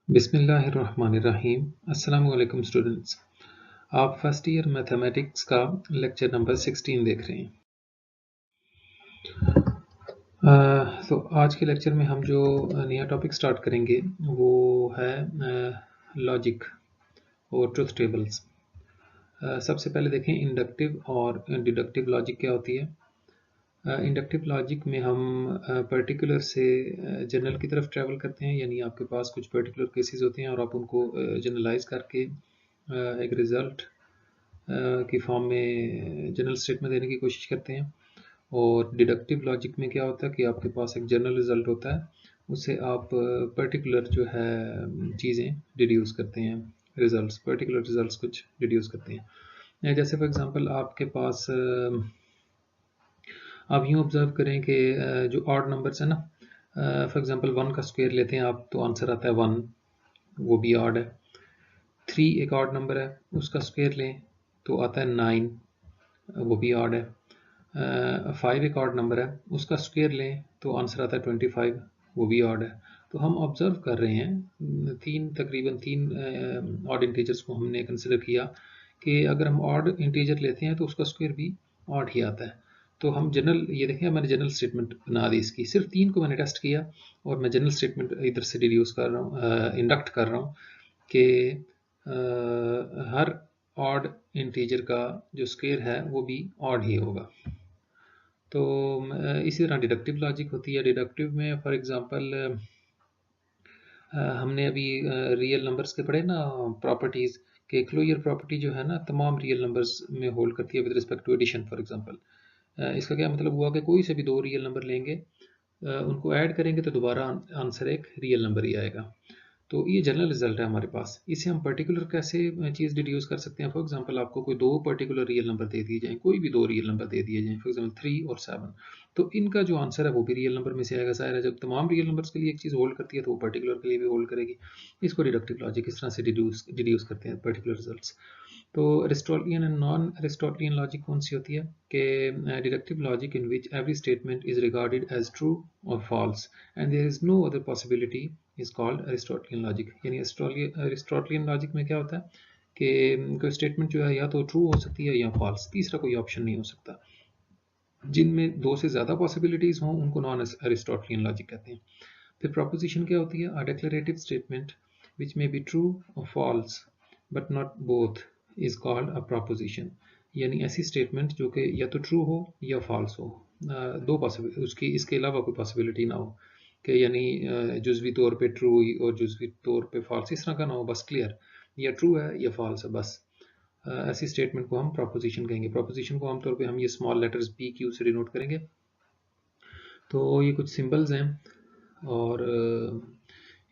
बिस्मिल्लाहिर्रहमानिर्रहीम। अस्सलामु अलैकुम स्टूडेंट्स। आप फर्स्ट ईयर मैथमेटिक्स का लेक्चर नंबर 16 देख रहे हैं। तो आज के लेक्चर में हम जो नया टॉपिक स्टार्ट करेंगे वो है लॉजिक और ट्रुथ टेबल्स। सबसे पहले देखें इंडक्टिव और डिडक्टिव लॉजिक क्या होती है। इंडक्टिव लॉजिक में हम पर्टिकुलर से जनरल की तरफ ट्रैवल करते हैं, यानी आपके पास कुछ पर्टिकुलर केसेस होते हैं और आप उनको जनरलाइज करके एक रिज़ल्ट की फॉर्म में जनरल स्टेट में देने की कोशिश करते हैं। और डिडक्टिव लॉजिक में क्या होता है कि आपके पास एक जनरल रिजल्ट होता है, उससे आप पर्टिकुलर जो है चीज़ें डिड्यूस करते हैं, रिजल्ट्स पर्टिकुलर रिजल्ट्स कुछ डिड्यूस करते हैं। जैसे फॉर एग्जांपल आपके पास आप यूँ ऑब्जर्व करें कि जो ऑड नंबर्स है ना, फॉर एग्जांपल 1 का स्क्वायर लेते हैं आप तो आंसर आता है 1, वो भी ऑड है। 3 एक ऑड नंबर है, उसका स्क्वायर लें तो आता है 9, वो भी ऑड है। 5 एक ऑड नंबर है, उसका स्क्वायर लें तो आंसर आता है 25, वो भी ऑड है। तो हम ऑब्जर्व कर रहे हैं तकरीबन तीन ऑड इंटीजर्स को हमने कंसिडर किया कि अगर हम ऑड इंटीजर लेते हैं तो उसका स्क्वायर भी ऑड ही आता है। तो हम जनरल, ये देखें मैंने जनरल स्टेटमेंट बना दी इसकी, सिर्फ 3 को मैंने टेस्ट किया और मैं जनरल स्टेटमेंट इधर से डिड्यूस कर रहा हूँ, इंडक्ट कर रहा हूँ कि हर ऑड इंटीजर का जो स्क्वायर है वो भी ऑड ही होगा। तो इसी तरह डिडक्टिव लॉजिक होती है। डिडक्टिव में फॉर एग्जांपल हमने अभी रियल नंबर्स के पढ़े ना प्रॉपर्टीज़ के, क्लोजर प्रॉपर्टी जो है ना तमाम रियल नंबर्स में होल्ड करती है with respect to addition. For example इसका क्या मतलब हुआ कि कोई से भी दो रियल नंबर लेंगे, उनको ऐड करेंगे तो दोबारा आंसर एक रियल नंबर ही आएगा। तो ये जनरल रिजल्ट है हमारे पास। इसे हम पर्टिकुलर कैसे चीज़ डिड्यूस कर सकते हैं। फॉर एग्जांपल आपको कोई दो पर्टिकुलर रियल नंबर दे दिए जाएं, कोई भी दो रियल नंबर दे दिए जाएं, फॉर एग्जांपल 3 और 7, तो इनका जो आंसर है वो भी रियल नंबर में से आएगा। ज़ाहिर है जब तमाम रियल नंबर्स के लिए एक चीज़ होल्ड करती है तो वो पर्टिकुलर के लिए भी होल्ड करेगी। इसको डिडक्टिव लॉजिक इस तरह से डिड्यूस करते हैं पर्टिकुलर रिजल्ट। तो Aristotelian and non Aristotelian logic कौन सी होती है कि deductive logic in which every statement is regarded as true और false and there is no other possibility is called Aristotelian logic. यानी अरिस्टोटलियन लॉजिक में क्या होता है कि कोई स्टेटमेंट जो है या तो ट्रू हो सकती है या फॉल्स, तीसरा कोई ऑप्शन नहीं हो सकता। जिनमें दो से ज़्यादा पॉसिबिलिटीज़ हों उनको नॉन अरिस्टोटलियन लॉजिक कहते हैं। फिर प्रोपोजिशन क्या होती है, a declarative statement which may be true और false but not both is called a proposition. यानी ऐसी स्टेटमेंट जो कि या तो ट्रू हो या फॉल्स हो, दो पॉसिबिलिटी, उसकी इसके अलावा कोई पॉसिबिलिटी ना हो कि यानी जुज़वी तौर पे ट्रू और जुज़वी तौर पे फॉल्स, इस तरह का ना हो, बस क्लियर या ट्रू है या फॉल्स है बस। ऐसी स्टेटमेंट को हम प्रोपोजिशन कहेंगे। प्रोपोजिशन को आमतौर पे हम ये स्मॉल लेटर्स पी क्यू से डिनोट करेंगे। तो ये कुछ सिंबल्स हैं और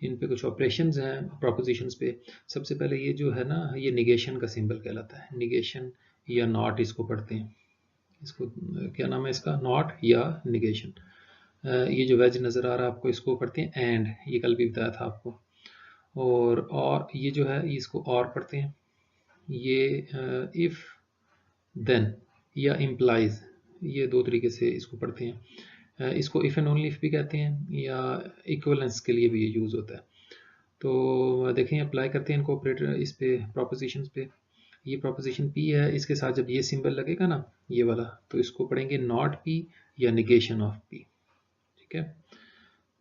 इन पे कुछ ऑपरेशंस हैं प्रोपोजिशंस पे। सबसे पहले ये जो है ना, ये निगेशन का सिंबल कहलाता है। निगेशन या नॉट इसको पढ़ते हैं, इसको क्या नाम है इसका, नॉट या निगेशन। ये जो वेज नज़र आ रहा है आपको, इसको पढ़ते हैं एंड, ये कल भी बताया था आपको। और ये जो है इसको और पढ़ते हैं। ये इफ़ देन या इम्प्लाइज, ये दो तरीके से इसको पढ़ते हैं। इसको इफ़ एंड ओनली इफ़ भी कहते हैं या इक्वलेंस के लिए भी ये यूज़ होता है। तो देखें अप्लाई करते हैं इनको ऑपरेटर इस पे प्रोपोजिशंस पे। ये प्रोपोजिशन पी है, इसके साथ जब ये सिंबल लगेगा ना ये वाला, तो इसको पढ़ेंगे नॉट पी या निगेशन ऑफ पी। ठीक है।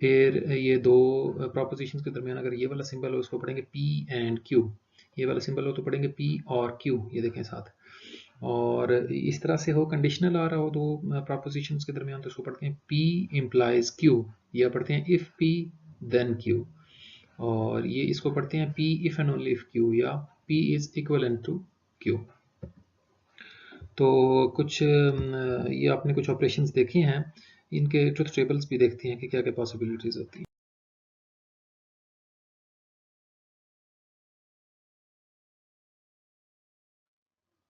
फिर ये दो प्रोपोजिशंस के दरमियान अगर ये वाला सिंबल हो इसको पढ़ेंगे पी एंड क्यू। ये वाला सिंबल हो तो पढ़ेंगे पी और क्यू, ये देखें साथ। और इस तरह से हो कंडीशनल आ रहा हो दो प्रोपोजिशंस के दरमियान तो उसको पढ़ते हैं पी इम्प्लाइज क्यू, या पढ़ते हैं इफ पी देन क्यू। और ये इसको पढ़ते हैं P if and only if Q या P is equivalent to Q. तो कुछ ये आपने कुछ ऑपरेशंस देखे हैं, इनके ट्रुथ टेबल्स भी देखते हैं कि क्या क्या पॉसिबिलिटीज होती हैं।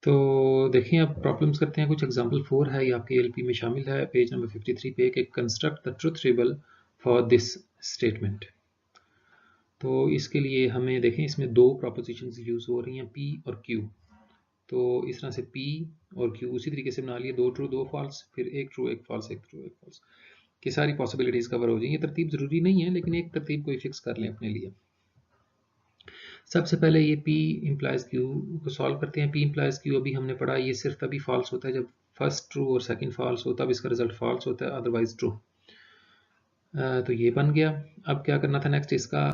तो देखिए अब प्रॉब्लम्स करते हैं। कुछ एग्जांपल 4 है, ये आपके एलपी में शामिल है पेज नंबर 53 पे कि construct the truth table for this statement. तो इसके लिए हमें देखें इसमें दो प्रोपोजिशंस यूज हो रही हैं पी और क्यू। तो इस तरह से पी और क्यू उसी तरीके से बना लिए, दो ट्रू दो फॉल्स, फिर एक ट्रू एक फॉल्स एक ट्रू एक फॉल्स, कि सारी पॉसिबिलिटीज कवर हो जाएंगी। ये तरतीब जरूरी नहीं है लेकिन एक तरतीब कोई फिक्स कर लें अपने लिए। सबसे पहले ये P implies Q को सॉल्व करते हैं। P implies Q अभी हमने पढ़ा, ये सिर्फ तभी फॉल्स होता है जब फर्स्ट ट्रू और सेकंड फॉल्स हो, तब इसका रिजल्ट फॉल्स होता है, अदरवाइज ट्रू। तो ये बन गया। अब क्या करना था नेक्स्ट, इसका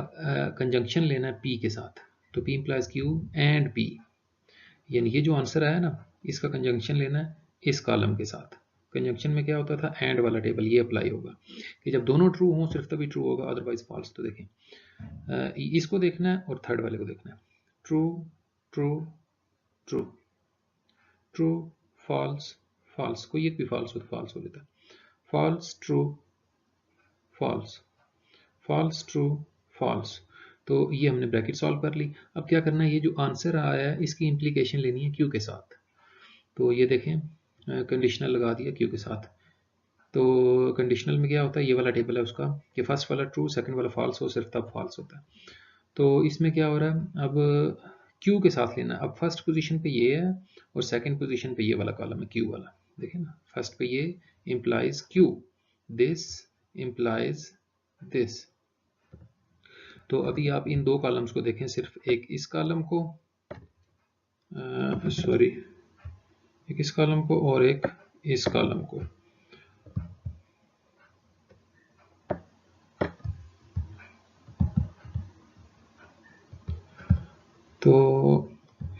कंजंक्शन लेना है P के साथ। तो P implies Q and P, यानी ये जो आंसर आया ना, इसका कंजंक्शन लेना है इस कॉलम के साथ। कंजंक्शन में क्या होता था, एंड वाला टेबल, ये अप्लाई होगा कि जब दोनों ट्रू हों सिर्फ तभी ट्रू होगा, अदरवाइज फॉल्स। तो देखें, इसको देखना है और थर्ड वाले को देखना है। True true true true false false, कोई एक भी फॉल्स हो तो फॉल्स हो जाता है। False true false, false true false. तो ये हमने ब्रैकेट सॉल्व कर ली। अब क्या करना है, ये जो आंसर आया है इसकी इम्प्लीकेशन लेनी है क्यू के साथ। तो ये देखें, कंडीशनल लगा दिया क्यू के साथ। तो कंडीशनल में क्या होता है, ये वाला टेबल है उसका कि फर्स्ट वाला ट्रू सेकंड वाला फॉल्स हो, सिर्फ तब फॉल्स होता है। तो इसमें क्या हो रहा है, अब क्यू के साथ लेना है। अब फर्स्ट पोजीशन पे ये है और सेकंड पोजीशन पे ये वाला कॉलम है क्यू वाला, देखें ना, फर्स्ट पे ये implies Q, this implies this. तो अभी आप इन दो कॉलम्स को देखें, सिर्फ एक इस कॉलम को, सॉरी, एक इस कॉलम को और एक इस कॉलम को। तो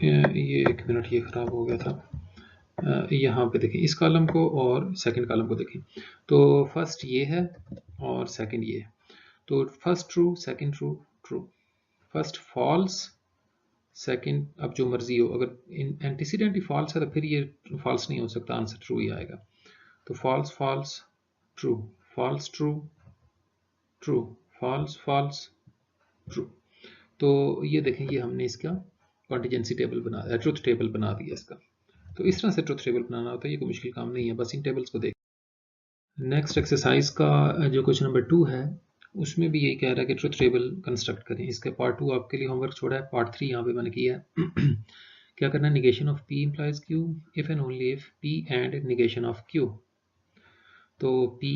ये एक मिनट, ये ख़राब हो गया था। यहाँ पे देखें इस कॉलम को और सेकंड कॉलम को देखें। तो फर्स्ट ये है और सेकंड ये है। तो first true second true, true, first false second, अब जो मर्जी हो, अगर एंटीसीडेंट ही फॉल्स है तो फिर ये फॉल्स नहीं हो सकता, आंसर ट्रू ही आएगा। तो false false true, false true true, false false true. तो ये देखें, ये हमने इसका कॉन्टिजेंसी टेबल बना दिया, ट्रुथ टेबल बना दिया इसका। तो इस तरह से ट्रुथ टेबल बनाना होता है, ये कोई मुश्किल काम नहीं है, बस इन टेबल्स को देख। नेक्स्ट एक्सरसाइज का जो क्वेश्चन नंबर 2 है, उसमें भी यही कह रहा है कि ट्रुथ टेबल कंस्ट्रक्ट करें। इसके पार्ट 2 आपके लिए होमवर्क छोड़ा है, पार्ट 3 यहाँ पे मैंने किया है। क्या करना है, negation of P implies Q if and only if P and negation of Q। तो P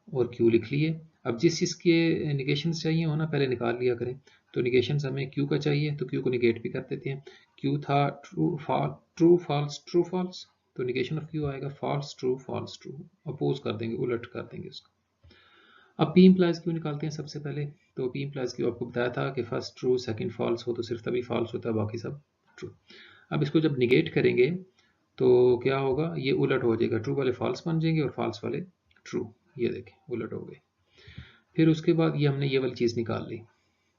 और Q लिख लिए। अब जिस चीज़ के निगेशन चाहिए हो ना, पहले निकाल लिया करें। तो निगेशन हमें Q का चाहिए, तो Q को निगेट भी कर देते हैं। Q था ट्रू फॉल्स ट्रू फॉल्स, तो निगेशन ऑफ Q आएगा false true false true, oppose कर देंगे, उलट कर देंगे उसको। अब P implies Q निकालते हैं सबसे पहले। तो P implies Q आपको बताया था कि फर्स्ट ट्रू सेकंड फॉल्स हो तो सिर्फ तभी फॉल्स होता है, बाकी सब ट्रू। अब इसको जब निगेट करेंगे तो क्या होगा, ये उलट हो जाएगा, ट्रू वाले फॉल्स बन जाएंगे और फॉल्स वाले ट्रू। ये देखें उलट हो गए। फिर उसके बाद ये हमने ये वाली चीज़ निकाल ली।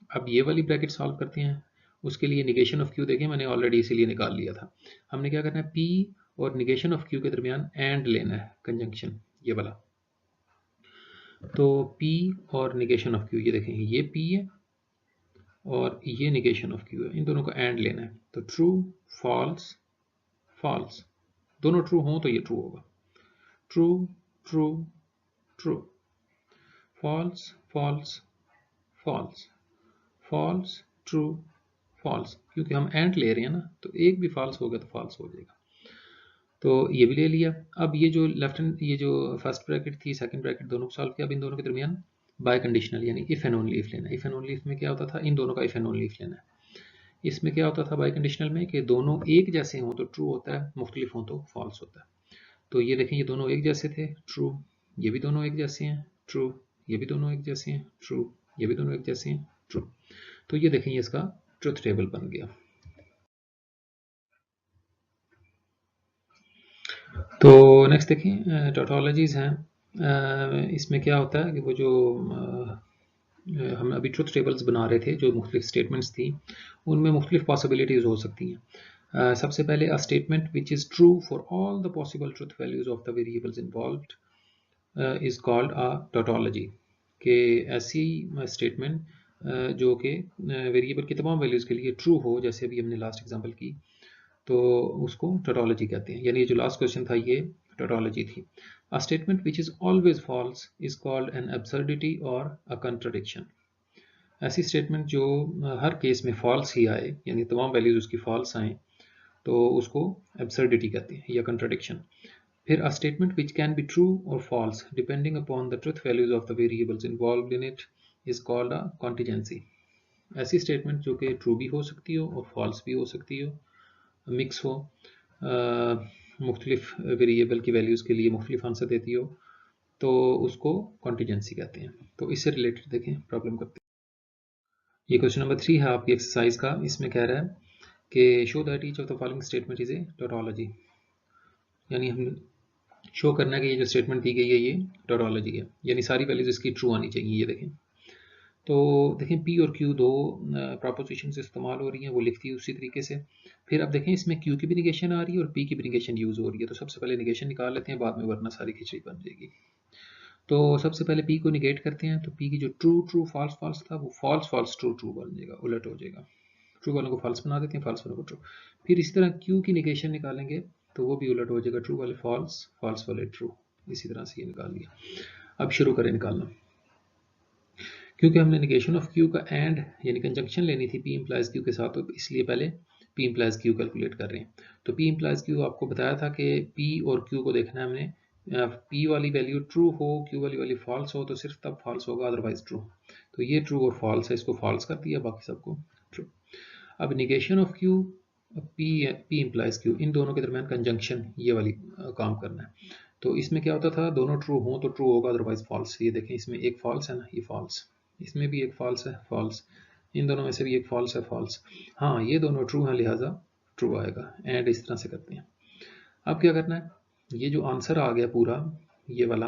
अब ये वाली ब्रैकेट सॉल्व करते हैं। उसके लिए निगेशन ऑफ क्यू देखें, मैंने ऑलरेडी इसीलिए निकाल लिया था। हमने क्या करना है, पी और निगेशन ऑफ क्यू के दरमियान एंड लेना है, कंजंक्शन ये वाला। तो पी और निगेशन ऑफ क्यू, ये देखें, ये पी है और ये निगेशन ऑफ क्यू है, इन दोनों को एंड लेना है। तो ट्रू फॉल्स फॉल्स, दोनों ट्रू हों तो ये ट्रू होगा। True true true, false false false, false true false, क्योंकि हम एंड ले रहे हैं ना, तो एक भी फॉल्स हो गया तो फॉल्स हो जाएगा। तो ये भी ले लिया। अब ये जो लेफ्ट हैंड, ये जो फर्स्ट ब्रैकेट थी सेकंड ब्रैकेट, दोनों को सॉल्व किया। अब इन दोनों के दरमियान बाय कंडीशनल यानी इफ एंड ओनली इफ लेना। इफ एंड ओनली इफ में क्या होता था, इन दोनों का इफ एंड ओनली इफ लेना है। इसमें क्या होता था बाय कंडीशनल में, कि दोनों एक जैसे हों तो ट्रू होता है, मुख्तलिफ हों तो फॉल्स होता है। तो ये देखें, ये दोनों एक जैसे थे, ट्रू। ये भी दोनों एक जैसे हैं, ट्रू। ये भी दोनों एक जैसे हैं, ट्रू। ये भी दोनों एक जैसे हैं, ट्रू। तो ये देखें, ये इसका ट्रुथ टेबल बन गया। तो नेक्स्ट देखें, टोटोलॉजीज़ हैं। इसमें क्या होता है कि वो जो हम अभी ट्रुथ टेबल्स बना रहे थे, जो मुख्तलिफ स्टेटमेंट्स थी, उनमें मुख्तलिफ पॉसिबिलिटीज़ हो सकती हैं। सबसे पहले अ statement which is true for all the possible truth values of the variables involved is called a tautology. कि ऐसी स्टेटमेंट जो कि वेरिएबल की तमाम वैल्यूज़ के लिए ट्रू हो, जैसे अभी हमने लास्ट एग्जांपल की, तो उसको टोटोलॉजी कहते हैं। यानी जो लास्ट क्वेश्चन था ये टोटोलॉजी थी। A statement which is always false is called an absurdity और अ कंट्राडिक्शन। ऐसी स्टेटमेंट जो हर केस में फॉल्स ही आए, यानी तमाम वैल्यूज उसकी फॉल्स आए, तो उसको एब्सर्डिटी कहते हैं या कंट्राडिक्शन। फिर a statement which can be true और false depending upon the truth values of the variables involved in it is called a contingency. ऐसी स्टेटमेंट जो कि ट्रू भी हो सकती हो और फॉल्स भी हो सकती हो, मिक्स हो, मुख्तलिफ वेरिएबल की वैल्यूज़ के लिए मुख्तलिफ आंसर देती हो, तो उसको कॉन्टीजेंसी कहते हैं। तो इससे रिलेटेड देखें प्रॉब्लम करते हैं। ये क्वेश्चन नंबर 3 है आपकी एक्सरसाइज का। इसमें कह रहा है कि show that each of the following statement is a tautology, यानी हम शो करना है कि ये जो स्टेटमेंट दी गई है ये टोटोलॉजी है, यानी सारी वैल्यूज इसकी ट्रू आनी चाहिए। ये देखें, तो देखें पी और क्यू दो प्रपोजिशन से इस्तेमाल हो रही हैं, वो लिखती है उसी तरीके से। फिर अब देखें इसमें क्यू की भी निगेशन आ रही है और पी की भी निगेशन यूज़ हो रही है, तो सबसे पहले निगेशन निकाल लेते हैं, बाद में वरना सारी खिचड़ी बन जाएगी। तो सबसे पहले पी को निगेट करते हैं, तो पी की जो ट्रू ट्रू फॉल्स फॉल्स था वो फॉल्स फॉल्स ट्रू ट्रू बन जाएगा, उलट हो जाएगा। ट्रू वालों को फॉल्स बना देते हैं, फॉल्स वालों को ट्रू। फिर इसी तरह क्यू की निगेशन निकालेंगे तो वो भी उलट हो जाएगा, ट्रू वाले फॉल्स, फॉल्स वाले ट्रू। इसी तरह से ये निकाल लिया। अब शुरू करें निकालना। क्योंकि हमने निगेशन ऑफ क्यू का एंड यानी कंजंक्शन लेनी थी पी इम्प्लाइज क्यू के साथ, तो इसलिए पहले पी इम्प्लाइज क्यू कैलकुलेट कर रहे हैं। तो पी इम्प्लाइज क्यू आपको बताया था कि पी और क्यू को देखना है हमने, पी वाली वैल्यू ट्रू हो, क्यू वाली वैल्यू फॉल्स हो, तो सिर्फ तब फॉल्स होगा, अदरवाइज ट्रू। तो ये ट्रू और फॉल्स है, इसको फॉल्स कर दिया, बाकी सबको ट्रू। अब negation of Q, P P implies Q, इन दोनों के दरमियान कंजंक्शन ये वाली काम करना है। तो इसमें क्या होता था, दोनों ट्रू हो तो ट्रू होगा, अदरवाइज फॉल्स। ये देखें इसमें एक फॉल्स है ना, ये फॉल्स, इसमें भी एक फॉल्स है, फॉल्स, इन दोनों में से भी एक फॉल्स है, फॉल्स। हाँ ये दोनों ट्रू हैं, लिहाजा ट्रू आएगा। एंड इस तरह से करते हैं। अब क्या करना है, ये जो आंसर आ गया पूरा ये वाला,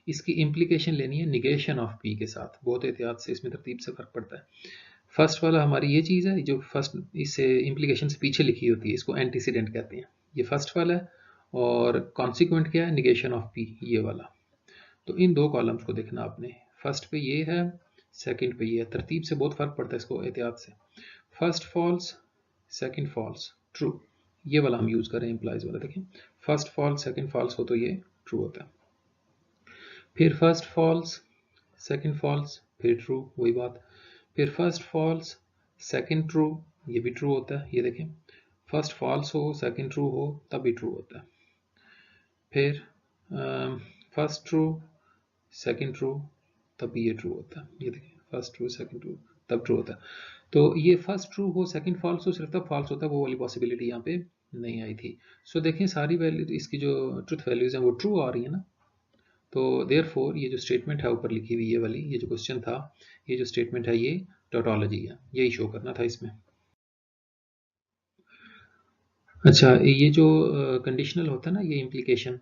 इसकी इम्प्लीकेशन लेनी है निगेशन ऑफ पी के साथ। बहुत एहतियात से, इसमें तरतीब से फर्क पड़ता है। फर्स्ट वाला हमारी ये चीज़ है जो फर्स्ट इससे इम्प्लीकेशन से पीछे लिखी होती है, इसको एंटीसीडेंट कहते हैं। ये फर्स्ट वाला है और कॉन्सिक्वेंट क्या है, निगेशन ऑफ पी, ये वाला। तो इन दो कॉलम्स को देखना आपने, फर्स्ट पे ये है, सेकंड पे ये है। तरतीब से बहुत फर्क पड़ता है, इसको एहतियात से। First false, second false, true, ये वाला हम यूज करें इम्प्लाइज वाला। देखें फर्स्ट फॉल्स सेकंड फॉल्स हो तो ये ट्रू होता है। फिर फर्स्ट फॉल्स सेकंड फॉल्स, फिर ट्रू, वही बात। फिर फर्स्ट फॉल्स सेकंड ट्रू, ये भी ट्रू होता है। ये देखें फर्स्ट फॉल्स हो सेकंड ट्रू हो तब भी ट्रू होता है। फिर फर्स्ट ट्रू सेकंड ट्रू तब भी ये ट्रू होता है। ये देखिए फर्स्ट ट्रू सेकंड ट्रू तब ट्रू होता है। तो ये फर्स्ट ट्रू हो सेकंड फॉल्स हो सिर्फ तब फॉल्स होता है, वो वाली पॉसिबिलिटी यहाँ पे नहीं आई थी। सो देखें सारी वैल्यू इसकी जो ट्रुथ वैल्यूज हैं वो ट्रू आ रही है ना। तो देयरफॉर ये जो स्टेटमेंट है ऊपर लिखी हुई ये वाली, ये जो क्वेश्चन था, ये जो स्टेटमेंट है ये टोटोलॉजी है, यही शो करना था इसमें। अच्छा ये जो कंडीशनल होता है ना, ये इम्प्लीकेशन,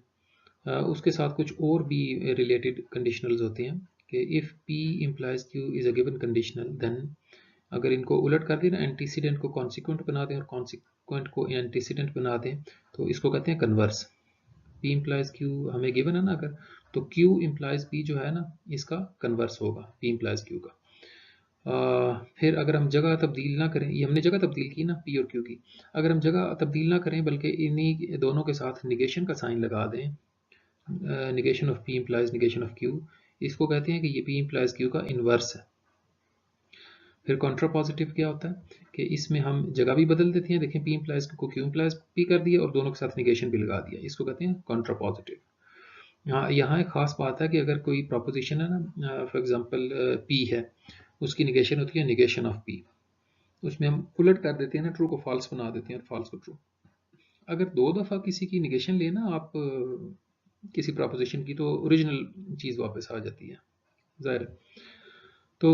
उसके साथ कुछ और भी रिलेटेड कंडीशनल्स होते हैं कि if P implies Q is a given conditional, then अगर इनको उलट कर दें ना, एंटीसीडेंट को कॉन्सिक्वेंट बना दें और कॉन्सिक्वेंट को एंटीसीडेंट बना दें, तो इसको कहते हैं कन्वर्स। P इम्प्लाइज Q हमें गिवन है ना अगर, तो Q इम्प्लाइज P जो है ना, इसका कन्वर्स होगा P इम्प्लाइज Q का। फिर अगर हम जगह तब्दील ना करें, ये हमने जगह तब्दील की ना P और Q की, अगर हम जगह तब्दील ना करें बल्कि इन्हीं दोनों के साथ निगेशन का साइन लगा दें, negation of P implies negation of Q, इसको कहते हैं कि ये P इम्प्लाइज Q का इन्वर्स है। फिर कॉन्ट्रा पॉजिटिव क्या होता है कि इसमें हम जगह भी बदल देते हैं। देखें P इम्प्लाइज को Q इम्प्लाइज P कर दिया और दोनों के साथ निगेशन भी लगा दिया, इसको कहते हैं कॉन्ट्रा पॉजिटिव। यहाँ एक खास बात है कि अगर कोई प्रपोजिशन है ना, फॉर एग्जांपल P है, उसकी निगेशन होती है निगेशन ऑफ P, उसमें हम उलट कर देते हैं ना, ट्रू को फॉल्स बना देते हैं और फॉल्स को ट्रू। अगर दो दफ़ा किसी की निगेशन लेना आप किसी प्रपोजिशन की, तो ओरिजिनल चीज़ वापस आ जाती है, जाहिर है। तो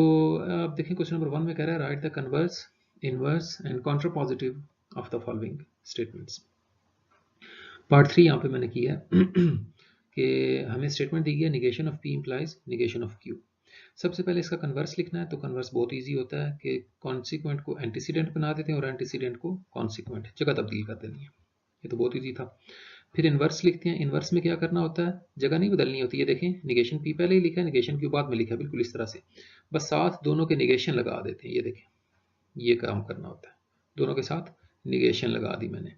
आप देखें क्वेश्चन नंबर 1 में कह रहा है right the converse, inverse and Contra positive of the following statements. Part 3 यहाँ पे मैंने किया है कि हमें स्टेटमेंट दी गई है negation of P implies negation of Q। सबसे पहले इसका कन्वर्स लिखना है, तो कन्वर्स बहुत इजी होता है कि कॉन्सिक्वेंट को एंटीसीडेंट बना देते हैं और एंटीसीडेंट को कॉन्सिक्वेंट, जगह तब्दील कर देनी है। ये तो बहुत इजी था। फिर इन्वर्स लिखते हैं, इन्वर्स में क्या करना होता है, जगह नहीं बदलनी होती है। देखें निगेशन P पहले ही लिखा है, निगेशन Q बाद में लिखा है, बिल्कुल इस तरह से, बस साथ दोनों के निगेशन लगा देते हैं। ये देखें ये काम करना होता है, दोनों के साथ निगेशन लगा दी मैंने।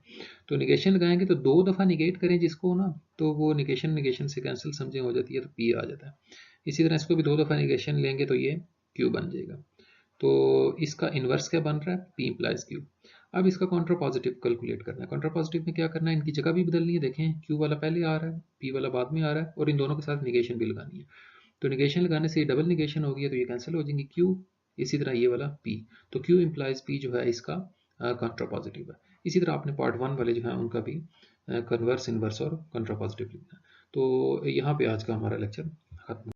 तो निगेशन लगाएंगे तो दो दफ़ा निगेट करें जिसको ना, तो वो निगेशन निगेशन से कैंसिल समझे हो जाती है, तो P आ जाता है। इसी तरह इसको भी दो दफ़ा निगेशन लेंगे तो ये Q बन जाएगा। तो इसका इन्वर्स क्या बन रहा है, P इम्प्लाइज Q। अब इसका कॉन्ट्रा पॉजिटिव कैलकुलेट करना है। कॉन्ट्रा पॉजिटिव में क्या करना है, इनकी जगह भी बदलनी है। देखें Q वाला पहले आ रहा है, P वाला बाद में आ रहा है, और इन दोनों के साथ निगेशन भी लगानी है। तो निगेशन लगाने से डबल निगेशन हो गया, तो ये कैंसिल हो जाएंगी। Q इसी तरह ये वाला P, तो Q इम्प्लाइज P जो है इसका कंट्रा पॉजिटिव है। इसी तरह आपने पार्ट 1 वाले जो है उनका भी कन्वर्स, इन्वर्स और कंट्रा पॉजिटिव लिखना है। तो यहाँ पे आज का हमारा लेक्चर खत्म।